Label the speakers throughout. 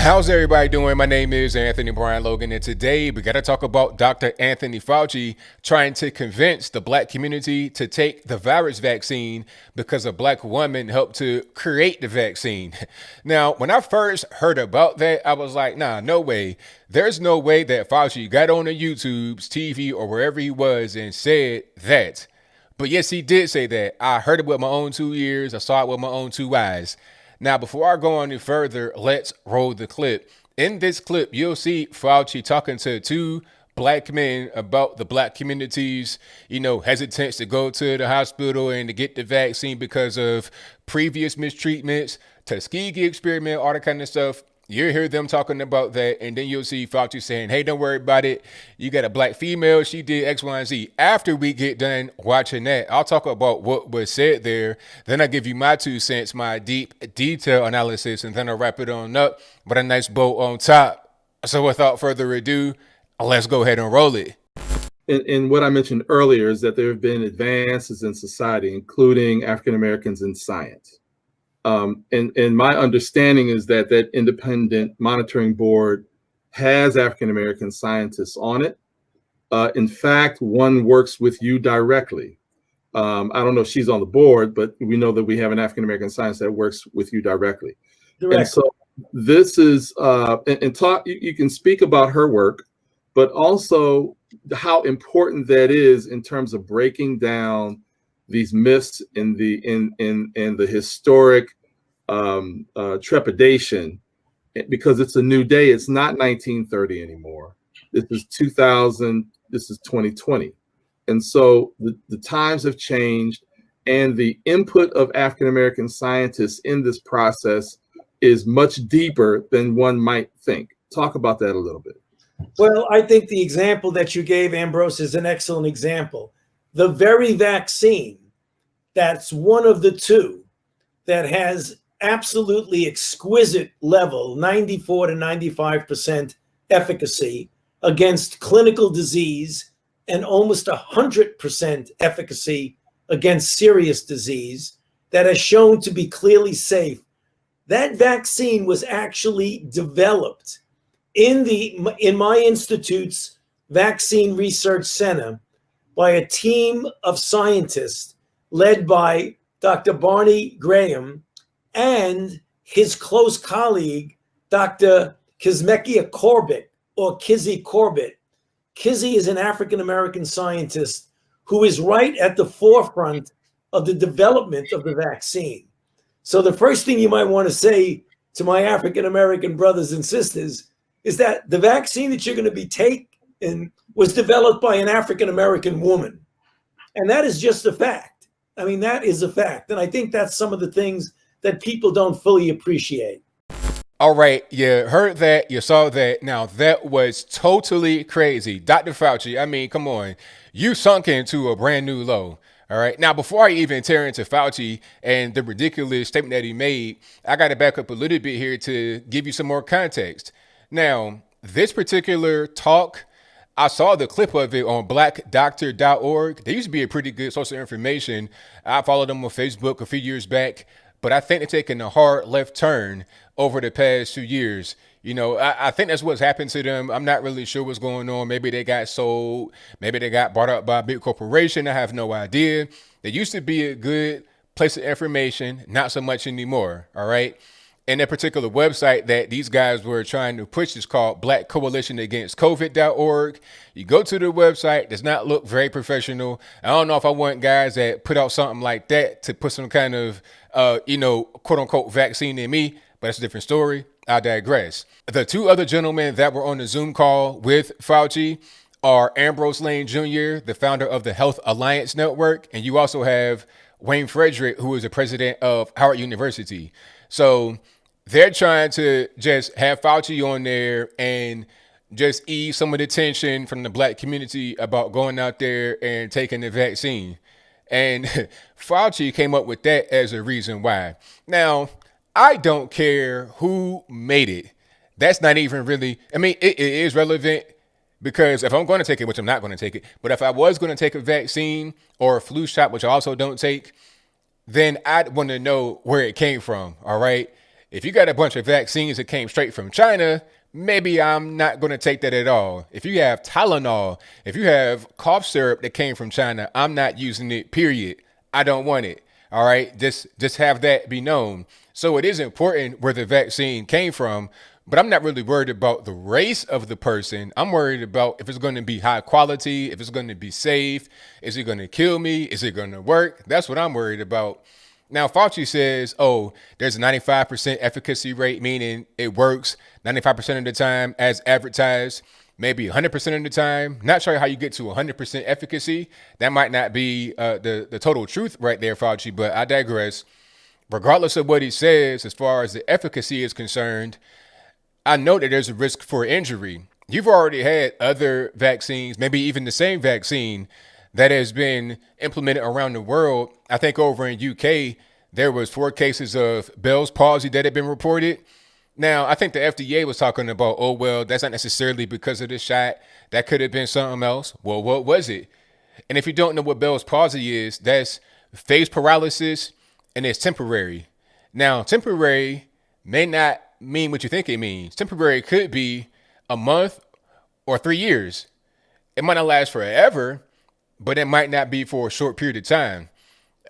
Speaker 1: How's everybody doing? My name is Anthony Brian Logan, and today we got to talk about Dr. Anthony Fauci trying to convince the black community to take the virus vaccine because a black woman helped to create the vaccine. Now, when I first heard about that, I was like, nah, no way. There's no way that Fauci got on the YouTube's TV or wherever he was and said that. But yes, he did say that. I heard it with my own 2 ears. I saw it with my own 2 eyes. Now, before I go any further, let's roll the clip. In this clip, you'll see Fauci talking to two black men about the black community's, hesitance to go to the hospital and to get the vaccine because of previous mistreatments, Tuskegee experiment, all that kind of stuff. You'll hear them talking about that, and then you'll see Fauci saying, hey, don't worry about it. You got a black female. She did X, Y, and Z. After we get done watching that, I'll talk about what was said there. Then I'll give you my 2 cents, my deep detail analysis, and then I'll wrap it on up with a nice bow on top. So without further ado, let's go ahead and roll it.
Speaker 2: And what I mentioned earlier is that there have been advances in society, including African Americans in science. And my understanding is that independent monitoring board has African American scientists on it. In fact, one works with you directly. I don't know if she's on the board, but we know that we have an African American scientist that works with you directly. And so this is you can speak about her work, but also how important that is in terms of breaking down these myths in the historic trepidation, because it's a new day. It's not 1930 anymore. This is 2000. This is 2020. And so the times have changed, and the input of African-American scientists in this process is much deeper than one might think. Talk about that a little bit.
Speaker 3: Well, I think the example that you gave, Ambrose, is an excellent example. The very vaccine that's one of the two that has absolutely exquisite level, 94 to 95% efficacy against clinical disease and almost 100% efficacy against serious disease, that has shown to be clearly safe. That vaccine was actually developed in my institute's vaccine research center by a team of scientists led by Dr. Barney Graham and his close colleague, Dr. Kizzmekia Corbett, or Kizzy Corbett. Kizzy is an African-American scientist who is right at the forefront of the development of the vaccine. So the first thing you might want to say to my African-American brothers and sisters is that the vaccine that you're going to be taking was developed by an African-American woman. And that is just a fact. I mean, that is a fact. And I think that's some of the things that people don't fully appreciate.
Speaker 1: All right, you heard that, you saw that. Now, that was totally crazy. Dr. Fauci, I mean, come on. You sunk into a brand new low. All right. Now, before I even tear into Fauci and the ridiculous statement that he made, I got to back up a little bit here to give you some more context. Now, this particular talk, I saw the clip of it on blackdoctor.org. They used to be a pretty good source of information. I followed them on Facebook a few years back, but I think they're taking a hard left turn over the past 2 years. I think that's what's happened to them. I'm not really sure what's going on. Maybe they got sold. Maybe they got bought up by a big corporation. I have no idea. They used to be a good place of information, not so much anymore. All right. And that particular website that these guys were trying to push is called Black Coalition Against COVID.org. You go to the website, does not look very professional. I don't know if I want guys that put out something like that to put some kind of, quote unquote vaccine in me, but that's a different story. I digress. The two other gentlemen that were on the Zoom call with Fauci are Ambrose Lane Jr., the founder of the Health Alliance Network. And you also have Wayne Frederick, who is the president of Howard University. So they're trying to just have Fauci on there and just ease some of the tension from the black community about going out there and taking the vaccine. And Fauci came up with that as a reason why. Now, I don't care who made it. That's not even really, it is relevant because if I'm going to take it, which I'm not going to take it, but if I was going to take a vaccine or a flu shot, which I also don't take, then I'd want to know where it came from. All right. If you got a bunch of vaccines that came straight from China, maybe I'm not going to take that at all. If you have Tylenol, if you have cough syrup that came from China, I'm not using it, period. I don't want it. All right. Just have that be known. So it is important where the vaccine came from, but I'm not really worried about the race of the person. I'm worried about if it's going to be high quality, if it's going to be safe, is it going to kill me? Is it going to work? That's what I'm worried about. Now, Fauci says, oh, there's a 95% efficacy rate, meaning it works 95% of the time as advertised, maybe 100% of the time. Not sure how you get to 100% efficacy. That might not be the total truth right there, Fauci, but I digress. Regardless of what he says, as far as the efficacy is concerned, I know that there's a risk for injury. You've already had other vaccines, maybe even the same vaccine that has been implemented around the world. I think over in UK, there was 4 cases of Bell's palsy that had been reported. Now, I think the FDA was talking about, oh, well, that's not necessarily because of the shot. That could have been something else. Well, what was it? And if you don't know what Bell's palsy is, that's phase paralysis, and it's temporary. Now, temporary may not mean what you think it means. Temporary could be a month or 3 years. It might not last forever, but it might not be for a short period of time.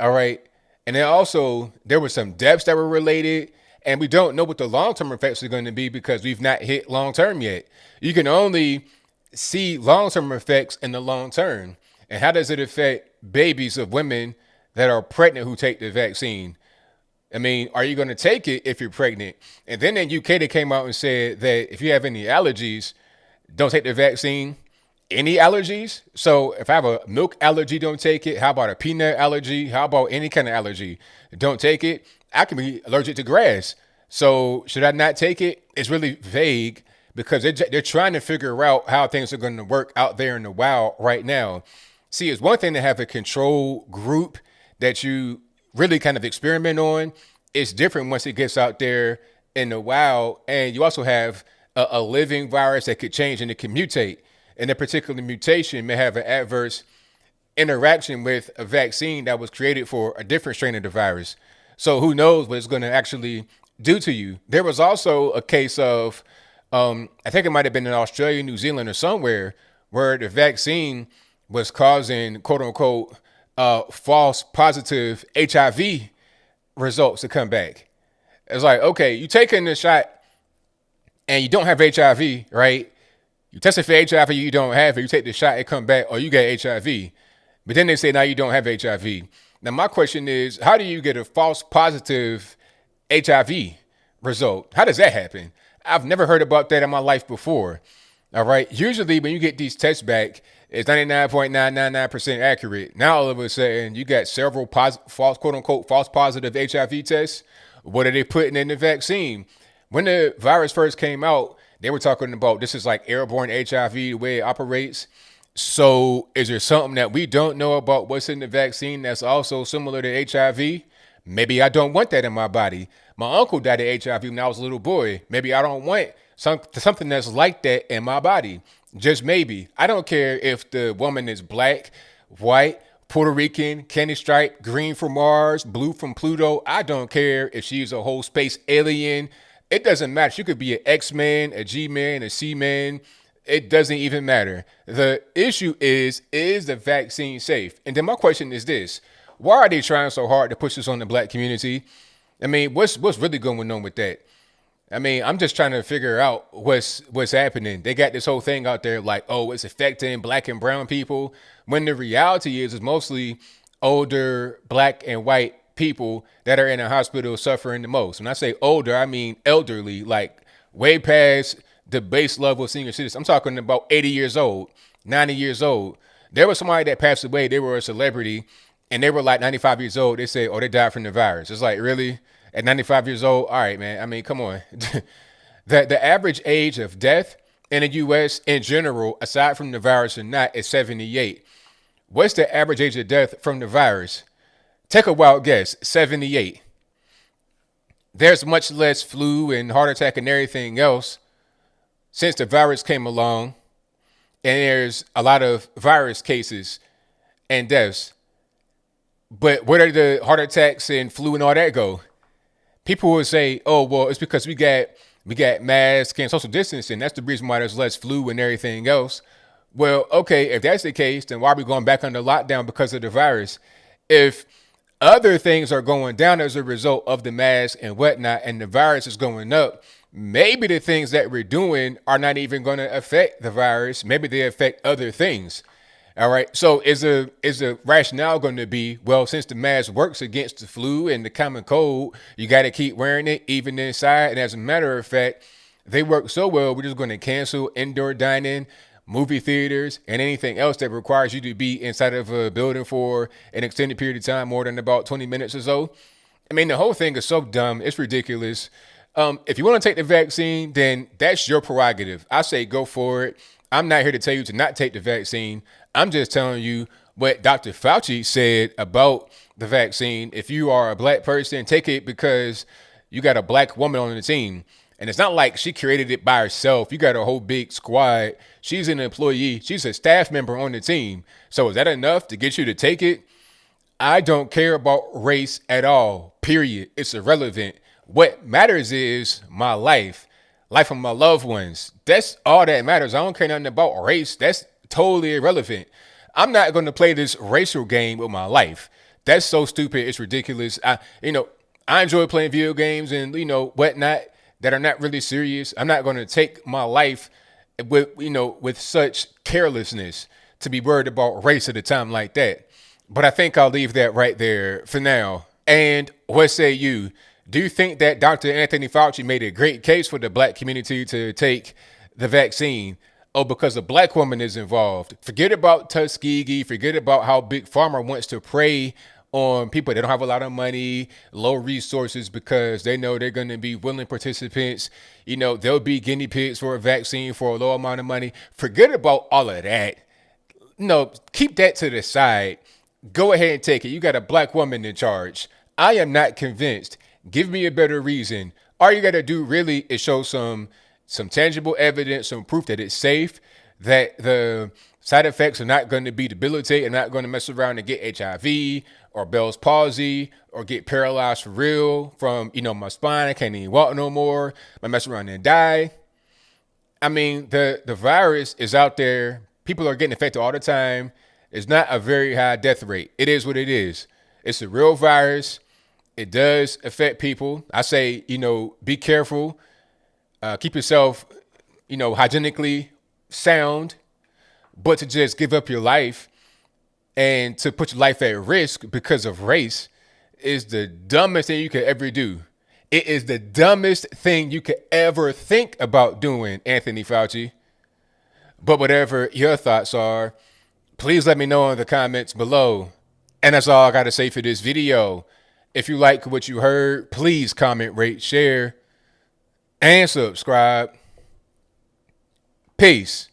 Speaker 1: All right. And then also, there were some deaths that were related, and we don't know what the long-term effects are going to be because we've not hit long-term yet. You can only see long-term effects in the long term. And how does it affect babies of women that are pregnant who take the vaccine? I mean, are you going to take it if you're pregnant? And then in UK, they came out and said that if you have any allergies, don't take the vaccine. Any allergies? So if I have a milk allergy, don't take it. How about a peanut allergy? How about any kind of allergy? Don't take it. I can be allergic to grass. So should I not take it? It's really vague because they're trying to figure out how things are going to work out there in the wild right now. See, it's one thing to have a control group that you really kind of experiment on. It's different once it gets out there in the wild. And you also have a living virus that could change and it can mutate. And a particular mutation may have an adverse interaction with a vaccine that was created for a different strain of the virus. So who knows what it's going to actually do to you. There was also a case of, I think it might have been in Australia, New Zealand, or somewhere, where the vaccine was causing, quote unquote, false positive HIV results to come back. It's like, okay, you taking the shot and you don't have HIV, right? You tested for HIV, you don't have it. You take the shot, it come back, or you get HIV. But then they say, now you don't have HIV. Now, my question is, how do you get a false positive HIV result? How does that happen? I've never heard about that in my life before. All right. Usually when you get these tests back, it's 99.999% accurate. Now, all of a sudden, you got several false, quote unquote, false positive HIV tests. What are they putting in the vaccine? When the virus first came out, they were talking about this is like airborne HIV, the way it operates. So is there something that we don't know about what's in the vaccine that's also similar to HIV? Maybe I don't want that in my body. My uncle died of HIV when I was a little boy. Maybe I don't want something that's like that in my body. Just maybe. I don't care if the woman is black, white, Puerto Rican, candy stripe, green from Mars, blue from Pluto. I don't care if she's a whole space alien. It doesn't matter. She could be an X-Man, a G-Man, a C-Man. It doesn't even matter. The issue is the vaccine safe? And then my question is this. Why are they trying so hard to push this on the black community? I mean, what's really going on with that? I mean, I'm just trying to figure out what's happening. They got this whole thing out there like, oh, it's affecting black and brown people. When the reality is it's mostly older black and white people that are in a hospital suffering the most. When I say older, I mean elderly, like way past the base level of senior citizens. I'm talking about 80 years old, 90 years old. There was somebody that passed away. They were a celebrity and they were like 95 years old. They said, oh, they died from the virus. It's like, really? At 95 years old? All right, man. I mean, come on. The average age of death in the U.S. in general, aside from the virus or not, is 78. What's the average age of death from the virus? Take a wild guess. 78. There's much less flu and heart attack and everything else since the virus came along. And there's a lot of virus cases and deaths. But where did the heart attacks and flu and all that go? people will say, "Oh, well, it's because we got masks and social distancing. That's the reason why there's less flu and everything else." Well, okay, if that's the case, then why are we going back under lockdown because of the virus? If other things are going down as a result of the mask and whatnot, and the virus is going up, maybe the things that we're doing are not even going to affect the virus. Maybe they affect other things. All right. So is the rationale going to be, well, since the mask works against the flu and the common cold, you got to keep wearing it even inside? And as a matter of fact, they work so well, we're just going to cancel indoor dining, movie theaters, and anything else that requires you to be inside of a building for an extended period of time, more than about 20 minutes or so. I mean, the whole thing is so dumb. It's ridiculous. If you want to take the vaccine, then that's your prerogative. I say go for it. I'm not here to tell you to not take the vaccine. I'm just telling you what Dr. Fauci said about the vaccine. If you are a black person, take it because you got a black woman on the team. And it's not like she created it by herself. You got a whole big squad. She's an employee. She's a staff member on the team. So is that enough to get you to take it? I don't care about race at all, period. It's irrelevant. What matters is my life of my loved ones. That's all that matters. I don't care nothing about race. That's totally irrelevant. I'm not going to play this racial game with my life. That's so stupid. It's ridiculous. I enjoy playing video games and, whatnot that are not really serious. I'm not going to take my life with such carelessness to be worried about race at a time like that. But I think I'll leave that right there for now. And what say you? Do you think that Dr. Anthony Fauci made a great case for the black community to take the vaccine? Oh, because a black woman is involved. Forget about Tuskegee. Forget about how Big Pharma wants to prey on people that don't have a lot of money, low resources, because they know they're going to be willing participants. They'll be guinea pigs for a vaccine for a low amount of money. Forget about all of that. No, keep that to the side. Go ahead and take it. You got a black woman in charge. I am not convinced. Give me a better reason. All you got to do really is show some tangible evidence, some proof that it's safe, that the side effects are not going to be debilitating, and not going to mess around and get HIV or Bell's palsy or get paralyzed for real from, my spine. I can't even walk no more. I mess around and die. I mean, the virus is out there. People are getting infected all the time. It's not a very high death rate. It is what it is. It's a real virus. It does affect people. I say, be careful. Keep yourself, hygienically sound. But to just give up your life and to put your life at risk because of race is the dumbest thing you could ever do. It is the dumbest thing you could ever think about doing, Anthony Fauci. But whatever your thoughts are, please let me know in the comments below. And that's all I got to say for this video. If you like what you heard, please comment, rate, share, and subscribe. Peace.